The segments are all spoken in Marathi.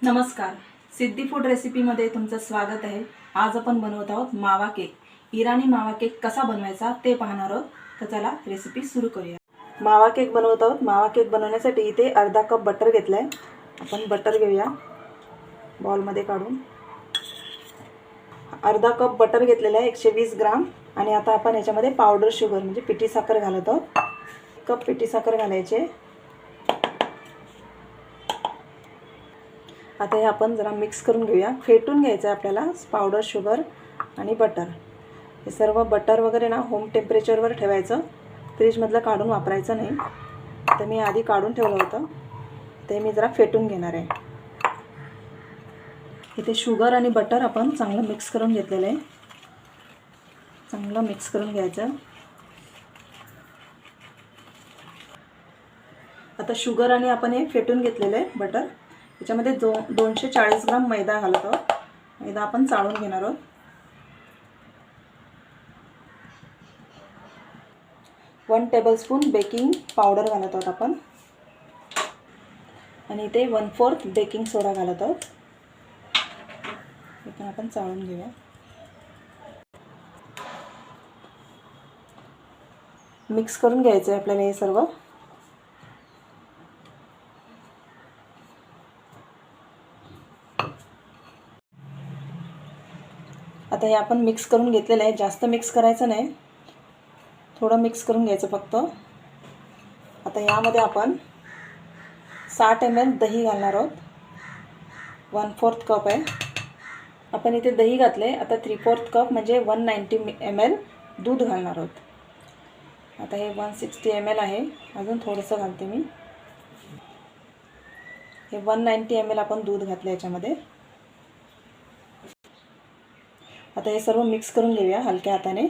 नमस्कार, सिद्धी फूड रेसिपीमध्ये तुमचं स्वागत आहे। आज आपण बनवत आहोत मावा केक। इराणी मावा केक कसा बनवायचा ते पाहणार आहोत। तर चला रेसिपी सुरू करूया। मावा केक बनवत आहोत। मावा केक बनवण्यासाठी इथे अर्धा कप बटर घेतलाय। आपण बटर घेऊया बाउलमध्ये काढून। अर्धा कप बटर घेतलेला आहे 120 ग्राम। आणि आता आपण याच्यामध्ये पावडर शुगर म्हणजे पिठी साखर घालत आहोत। कप पिठी साखर घालायचे। आता हे आपण जरा मिक्स करून घेऊया। फेटून घ्यायचं आहे आपल्याला पावडर शुगर आणि बटर। हे सर्व बटर वगैरे ना होम टेम्परेचरवर ठेवायचं, फ्रीज मधलं काढून वापरायचं नाही। तर मी आधी काढून ठेवलं होतं, ते मी जरा फेटून घेणार आहे। इथे शुगर आणि बटर आपण चांगलं मिक्स करून घेतलेलं आहे। चांगलं मिक्स करून घ्यायचं। आता शुगर आणि आपण हे फेटून घेतलेलं आहे बटर, याच्यामध्ये 240 ग्राम मैदा घालत आहोत। मैदा आपण चाळून घेणार आहोत। 1 टेबलस्पून बेकिंग पावडर घालत आहोत आपण। आणि इथे 1/4 बेकिंग सोडा घालत आहोत। हे पण आपण चाळून घेऊया। मिक्स करून घ्यायचं आहे आपल्याला हे सर्व। आता हे आपण मिक्स करून घेतलेलं आहे। जास्त मिक्स करायचं नाही, थोडं मिक्स करून घ्यायचं फक्त। आता यामध्ये आपण 60 ml दही घालणार आहोत। 1/4 कप आहे। आपण इथे दही घातले। आता 3/4 कप म्हणजे 190 ml दूध घालणार आहोत। आता हे 160 ml आहे, अजून थोडंसं घालते मी। हे 190 ml आपण दूध घातले याच्यामध्ये। आता हे सर्व मिक्स करून घेऊया हलक्या हाताने।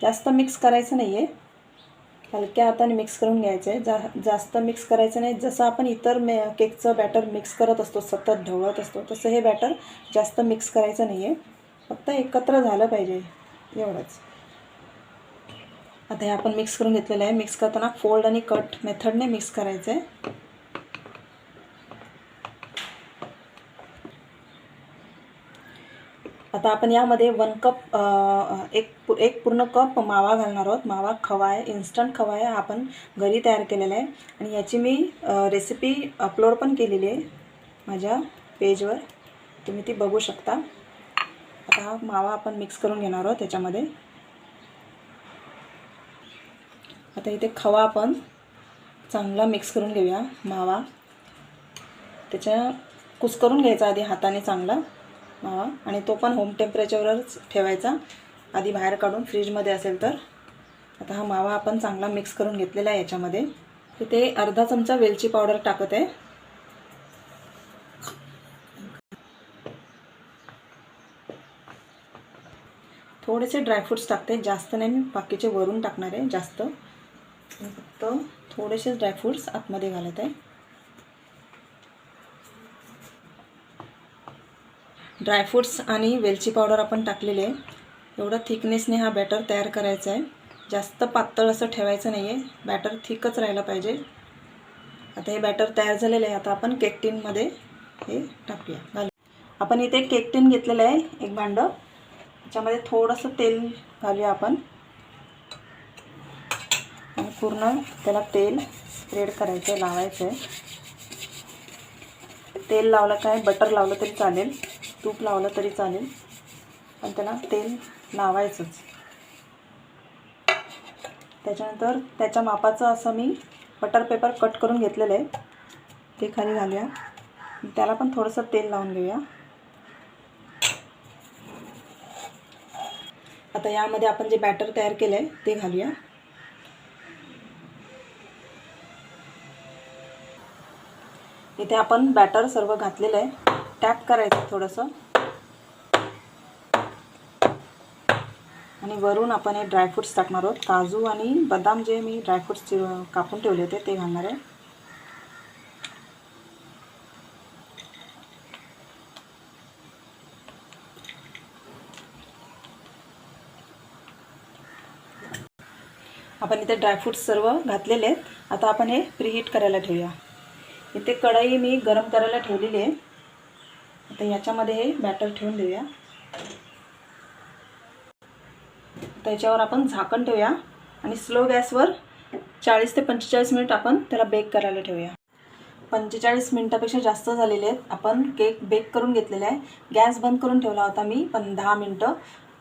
जास्त मिक्स करायचं नाही आहे, हलक्या हाताने मिक्स करून घ्यायचं आहे। जास्त मिक्स करायचं नाही। जसं आपण इतर केकचं बॅटर मिक्स करत असतो, सतत ढवळत असतो, तसं हे बॅटर जास्त मिक्स करायचं नाही आहे, फक्त एकत्र झालं पाहिजे एवढंच। आता हे आपण मिक्स करून घेतलेलं आहे। मिक्स करताना फोल्ड आणि कट मेथडने मिक्स करायचं आहे। आता आपण यामध्ये 1 कप एक पूर्ण कप मावा घालणार आहोत। मावा खवा आहे, इन्स्टंट खवा आहे, आपण घरी तयार केलेला आहे। आणि याची मी रेसिपी अपलोड पण केलेली आहे माझ्या पेजवर, तुम्ही ती बघू शकता। आता हा मावा आपण मिक्स करून घेणार आहोत त्याच्यामध्ये। आता इथे खवा आपण चांगला मिक्स करून घेऊया। मावा त्याच्या कुस्करून घ्यायचा आधी हाताने चांगला मावा, आणि तो पण होम टेम्परेचरवरच ठेवायचा, आधी बाहेर काढून फ्रीजमध्ये असेल तर। आता हा मावा आपण चांगला मिक्स करून घेतलेला आहे याच्यामध्ये। इथे अर्धा चमचा वेलची पावडर टाकत आहे। थोडेसे ड्रायफ्रूट्स टाकते, जास्त नाही, मी बाकीचे वरून टाकणार आहे जास्त। फक्त थोडेसे ड्रायफ्रूट्स आतमध्ये घालत आहे। ड्रायफ्रूट्स आणि वेलची पावडर आपण टाकलेले आहे। एवढा थिकनेसने हा बॅटर तयार करायचा आहे, जास्त पातळ असं ठेवायचं नाही आहे, बॅटर थिकच राहायला पाहिजे। आता हे बॅटर तयार झालेलं आहे। आता आपण केक टिनमध्ये हे टाकूया। आपण इथे केक टिन घेतलेलं आहे एक भांड, त्याच्यामध्ये थोडंसं तेल घालूया आपण, आणि पूर्ण त्याला तेल स्प्रेड करायचं आहे, लावायचं आहे। तेल लावलं काय, बटर लावलं तरी चालेल, तूप लावलं तरी चालेल, पण त्याला तेल लावायचंच। त्याच्यानंतर त्याच्या मापाचं असं मी बटर पेपर कट करून घेतलेलं आहे, ते खाली घालूया। त्याला पण थोडंसं तेल लावून घेऊया। आता यामध्ये आपण जे बॅटर तयार केलं आहे ते घालूया। इथे आपण बॅटर सर्व घातलेलं आहे, टॅप करायचं थोडंसं, आणि वरून आपण हे ड्रायफ्रूट्स टाकणार आहोत। काजू आणि बदाम जे मी ड्रायफ्रूट्स कापून ठेवले होते ते घालणार आहे। आपण इथे ड्रायफ्रूट्स सर्व घातलेले आहेत। आता आपण हे प्रीहीट करायला ठेवूया। इथे कढई मी गरम करायला ठेवलेली आहे। आता याच्यामध्ये हे बॅटर ठेवून देऊया. त्याच्यावर आपण झाकण ठेवूया आणि स्लो गॅसवर 40 ते 45 मिनिट आपण त्याला बेक करायला ठेवूया. 45 मिनिटापेक्षा जास्त झालेले आहेत. आपण केक बेक करून घेतलेला आहे. गॅस बंद करून ठेवला होता मी 10 मिनटं.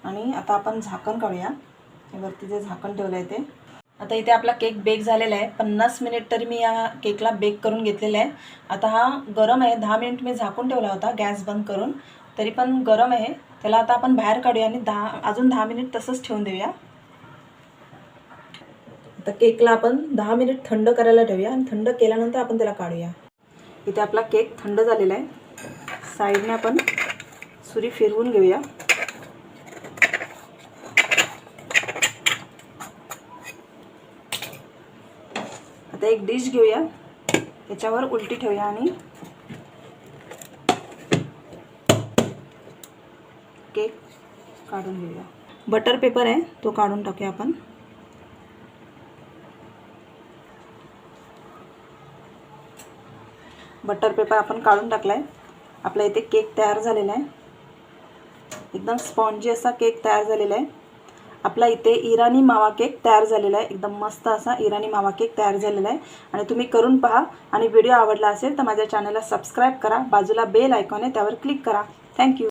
आणि आता आपण झाकण काढूया. वरती जे झाकण ठेवलं आहे ते. आता इथे आपला केक बेक झालेला आहे. 50 मिनिट तरी मी या केकला बेक करून घेतलेला आहे. आता हा गरम आहे. 10 मिनिट मी झाकून ठेवला होता गॅस बंद करून, तरी पण गरम आहे. त्याला आता आपण बाहेर काढूया आणि अजून 10 मिनिट तसंच ठेवून देऊया. आता केकला आपण 10 मिनिट थंड करायला ठेवूया आणि थंड केल्यानंतर आपण त्याला काढूया. इथे आपला केक थंड झालेला आहे. साईडने आपण सुरी फिरवून घेऊया. आता एक डिश घेऊया, त्याच्यावर उलटी ठेवूया आणि केक काढून घेऊया. बटर पेपर आहे तो काढून टाकूया आपण. बटर पेपर आपण काढून टाकलाय. आपला इथे केक तयार झालेला आहे. एकदम स्पॉन्जी असा केक तयार झालेला आहे. आपला इथे इराणी मावा केक तयार झालेला आहे. एकदम मस्त असा इराणी मावा केक तयार झालेला आहे. आणि तुम्ही करून पहा. आणि व्हिडिओ आवडला असेल तर माझ्या चॅनलला सबस्क्राईब करा. बाजूला बेल आयकॉन आहे त्यावर क्लिक करा. थँक्यू.